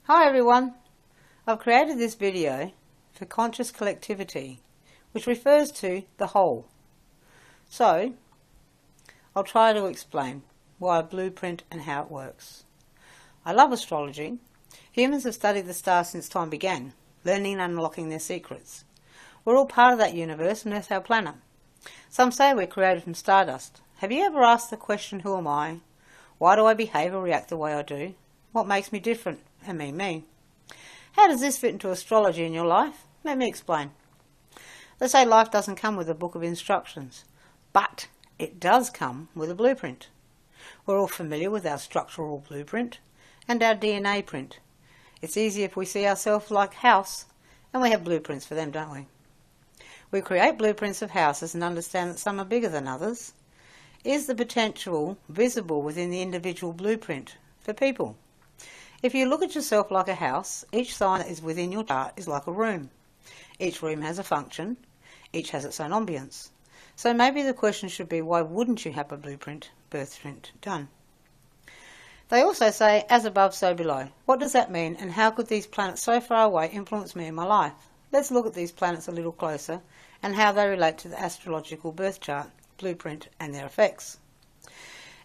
Hi everyone, I've created this video for conscious collectivity, which refers to the whole. So, I'll try to explain why a blueprint and how it works. I love astrology. Humans have studied the stars since time began, learning and unlocking their secrets. We're all part of that universe and Earth our planet. Some say we're created from stardust. Have you ever asked the question, who am I? Why do I behave or react the way I do? What makes me different? And me. How does this fit into astrology in your life? Let me explain. Let's say life doesn't come with a book of instructions, but it does come with a blueprint. We're all familiar with our structural blueprint and our DNA print. It's easy if we see ourselves like a house, and we have blueprints for them, don't we? We create blueprints of houses and understand that some are bigger than others. Is the potential visible within the individual blueprint for people? If you look at yourself like a house, each sign that is within your chart is like a room. Each room has a function, each has its own ambience. So maybe the question should be, why wouldn't you have a blueprint, birth print done? They also say, as above, so below. What does that mean, and how could these planets so far away influence me in my life? Let's look at these planets a little closer and how they relate to the astrological birth chart, blueprint and their effects.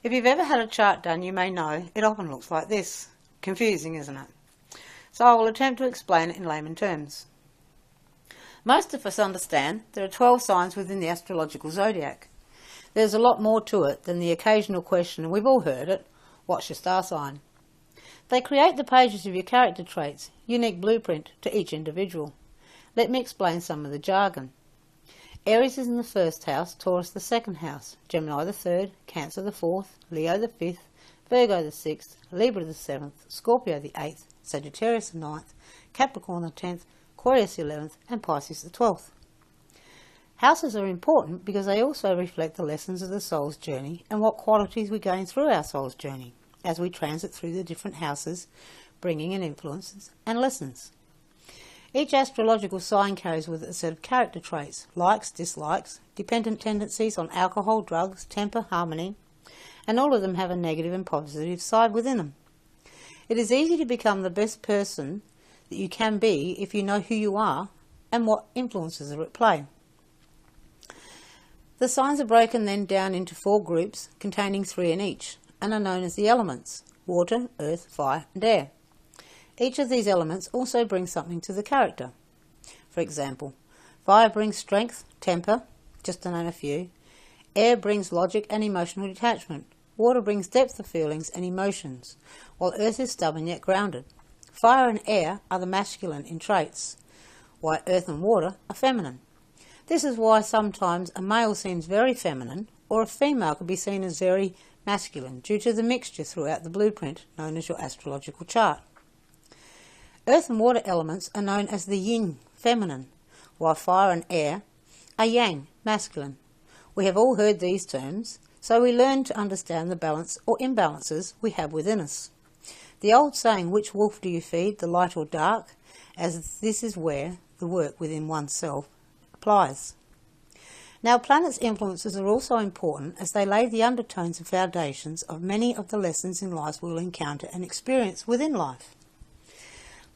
If you've ever had a chart done, you may know it often looks like this. Confusing, isn't it? So I will attempt to explain it in layman terms. Most of us understand there are 12 signs within the astrological zodiac. There's a lot more to it than the occasional question, and we've all heard it, what's your star sign? They create the pages of your character traits, unique blueprint to each individual. Let me explain some of the jargon. Aries is in the first house, Taurus the second house, Gemini the third, Cancer the fourth, Leo the fifth, Virgo the 6th, Libra the 7th, Scorpio the 8th, Sagittarius the 9th, Capricorn the 10th, Aquarius the 11th and Pisces the 12th. Houses are important because they also reflect the lessons of the soul's journey and what qualities we're going through our soul's journey as we transit through the different houses, bringing in influences and lessons. Each astrological sign carries with it a set of character traits, likes, dislikes, dependent tendencies on alcohol, drugs, temper, harmony, and all of them have a negative and positive side within them. It is easy to become the best person that you can be if you know who you are and what influences are at play. The signs are broken then down into 4 groups containing 3 in each and are known as the elements: water, earth, fire and air. Each of these elements also brings something to the character. For example, fire brings strength, temper, just to name a few. Air brings logic and emotional detachment. Water brings depth of feelings and emotions, while earth is stubborn yet grounded. Fire and air are the masculine in traits, while earth and water are feminine. This is why sometimes a male seems very feminine, or a female could be seen as very masculine, due to the mixture throughout the blueprint known as your astrological chart. Earth and water elements are known as the yin, feminine, while fire and air are yang, masculine. We have all heard these terms, so we learn to understand the balance or imbalances we have within us. The old saying, which wolf do you feed, the light or dark, as this is where the work within oneself applies. Now, planets' influences are also important as they lay the undertones and foundations of many of the lessons in life we will encounter and experience within life.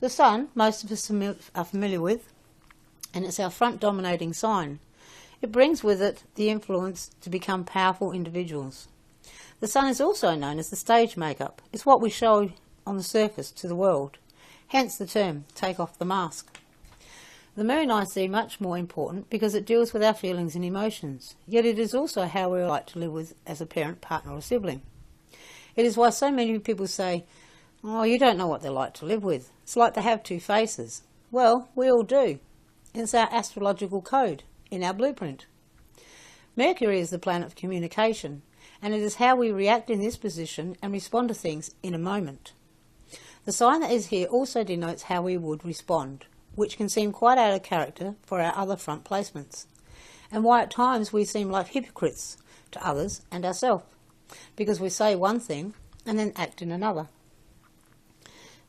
The sun, most of us are familiar with, and it's our front dominating sign. It brings with it the influence to become powerful individuals. The sun is also known as the stage makeup. It's what we show on the surface to the world, hence the term, take off the mask. The moon I see much more important because it deals with our feelings and emotions, yet it is also how we like to live with as a parent, partner or sibling. It is why so many people say, oh, you don't know what they're like to live with. It's like they have 2 faces. Well, we all do. It's our astrological code in our blueprint. Mercury is the planet of communication, and it is how we react in this position and respond to things in a moment. The sign that is here also denotes how we would respond, which can seem quite out of character for our other front placements, and why at times we seem like hypocrites to others and ourselves, because we say one thing and then act in another.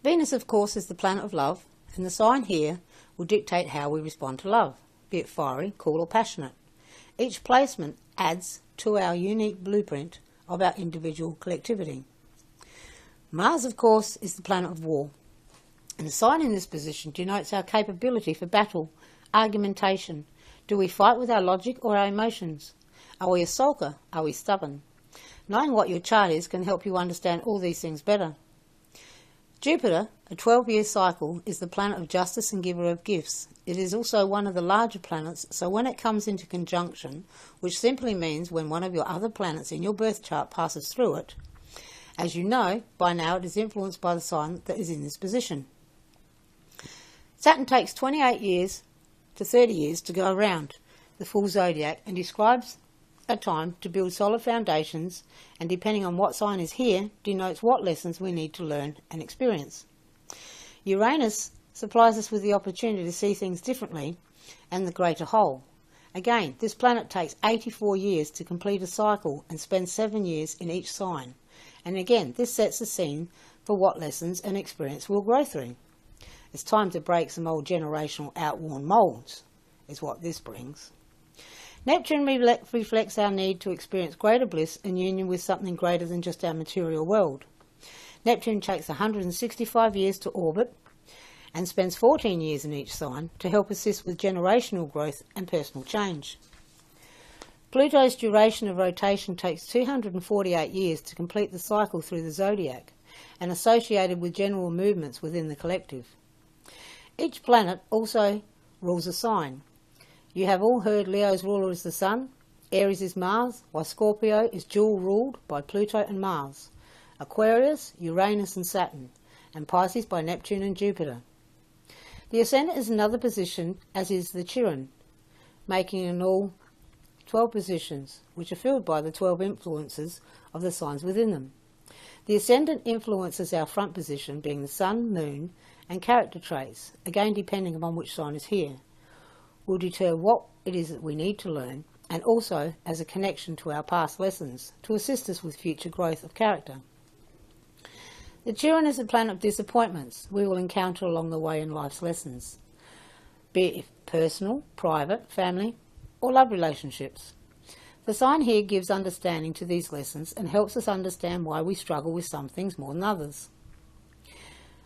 Venus, of course, is the planet of love, and the sign here will dictate how we respond to love, be it fiery, cool or passionate. Each placement adds to our unique blueprint of our individual collectivity. Mars, of course, is the planet of war. And the sign in this position denotes our capability for battle, argumentation. Do we fight with our logic or our emotions? Are we a sulker? Are we stubborn? Knowing what your chart is can help you understand all these things better. Jupiter, a 12-year cycle, is the planet of justice and giver of gifts. It is also one of the larger planets, so when it comes into conjunction, which simply means when one of your other planets in your birth chart passes through it, as you know, by now it is influenced by the sign that is in this position. Saturn takes 28 years to 30 years to go around the full zodiac and describes a time to build solid foundations, and depending on what sign is here, denotes what lessons we need to learn and experience. Uranus supplies us with the opportunity to see things differently and the greater whole. Again, this planet takes 84 years to complete a cycle and spends 7 years in each sign. And again, this sets the scene for what lessons and experience we'll grow through. It's time to break some old generational outworn moulds, is what this brings. Neptune reflects our need to experience greater bliss and union with something greater than just our material world. Neptune takes 165 years to orbit and spends 14 years in each sign to help assist with generational growth and personal change. Pluto's duration of rotation takes 248 years to complete the cycle through the zodiac and associated with general movements within the collective. Each planet also rules a sign. You have all heard Leo's ruler is the Sun, Aries is Mars, while Scorpio is dual ruled by Pluto and Mars, Aquarius, Uranus and Saturn, and Pisces by Neptune and Jupiter. The Ascendant is another position, as is the Chiron, making in all 12 positions, which are filled by the 12 influences of the signs within them. The Ascendant influences our front position, being the Sun, Moon, and character traits, again depending upon which sign is here, will deter what it is that we need to learn, and also as a connection to our past lessons to assist us with future growth of character. The Chiron is a planet of disappointments we will encounter along the way in life's lessons, be it personal, private, family, or love relationships. The sign here gives understanding to these lessons and helps us understand why we struggle with some things more than others.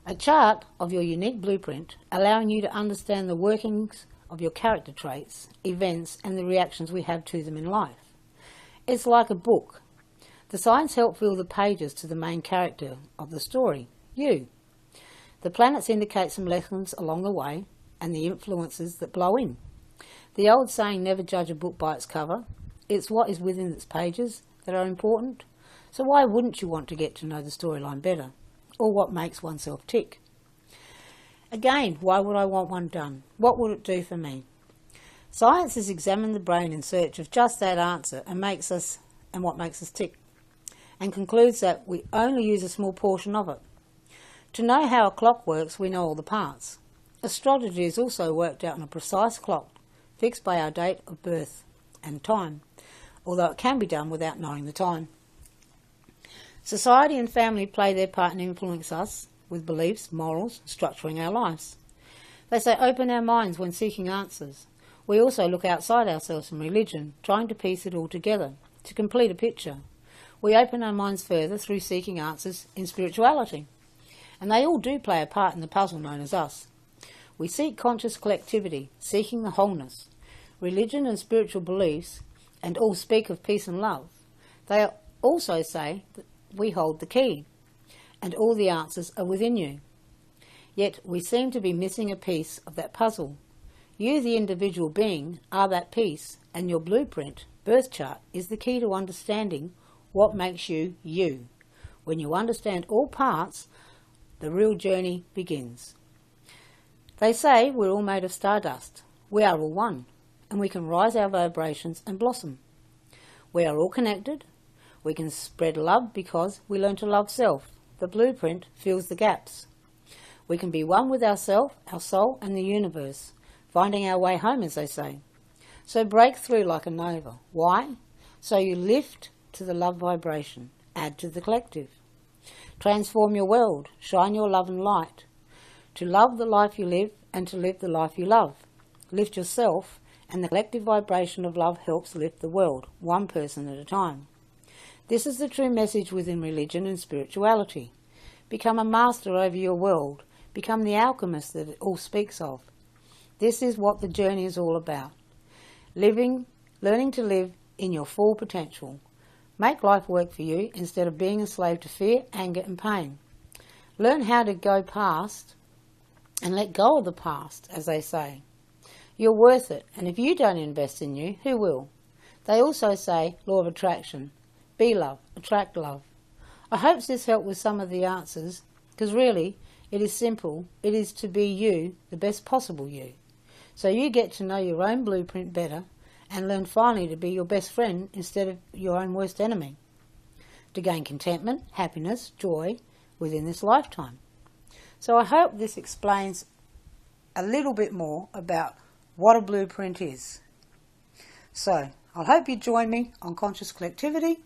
A chart of your unique blueprint, allowing you to understand the workings of your character traits, events, and the reactions we have to them in life. It's like a book. The signs help fill the pages to the main character of the story, you. The planets indicate some lessons along the way and the influences that blow in. The old saying, never judge a book by its cover. It's what is within its pages that are important. So why wouldn't you want to get to know the storyline better, or what makes oneself tick? Again, why would I want one done? What would it do for me? Science has examined the brain in search of just that answer and what makes us tick, and concludes that we only use a small portion of it. To know how a clock works, we know all the parts. Astrology is also worked out on a precise clock, fixed by our date of birth and time, although it can be done without knowing the time. Society and family play their part and influence us with beliefs, morals, structuring our lives. They say open our minds when seeking answers. We also look outside ourselves in religion, trying to piece it all together, to complete a picture. We open our minds further through seeking answers in spirituality. And they all do play a part in the puzzle known as us. We seek conscious collectivity, seeking the wholeness. Religion and spiritual beliefs, and all speak of peace and love. They also say that we hold the key, and all the answers are within you. Yet we seem to be missing a piece of that puzzle. You, the individual being, are that piece, and your blueprint, birth chart, is the key to understanding what makes you, you. When you understand all parts, the real journey begins. They say we're all made of stardust. We are all one, and we can rise our vibrations and blossom. We are all connected. We can spread love because we learn to love self. The blueprint fills the gaps. We can be one with ourself, our soul, and the universe, finding our way home, as they say. So break through like a nova. Why? So you lift to the love vibration, add to the collective. Transform your world, shine your love and light. To love the life you live and to live the life you love. Lift yourself, and the collective vibration of love helps lift the world, one person at a time. This is the true message within religion and spirituality. Become a master over your world. Become the alchemist that it all speaks of. This is what the journey is all about. Learning to live in your full potential. Make life work for you instead of being a slave to fear, anger and pain. Learn how to go past and let go of the past, as they say. You're worth it, and if you don't invest in you, who will? They also say, law of attraction. Be love, attract love. I hope this helped with some of the answers, because really, it is simple. It is to be you, the best possible you. So you get to know your own blueprint better and learn finally to be your best friend instead of your own worst enemy. To gain contentment, happiness, joy within this lifetime. So I hope this explains a little bit more about what a blueprint is. So I hope you join me on Conscious Collectivity.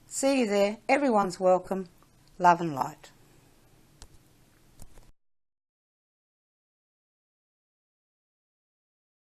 See you there. Everyone's welcome. Love and light.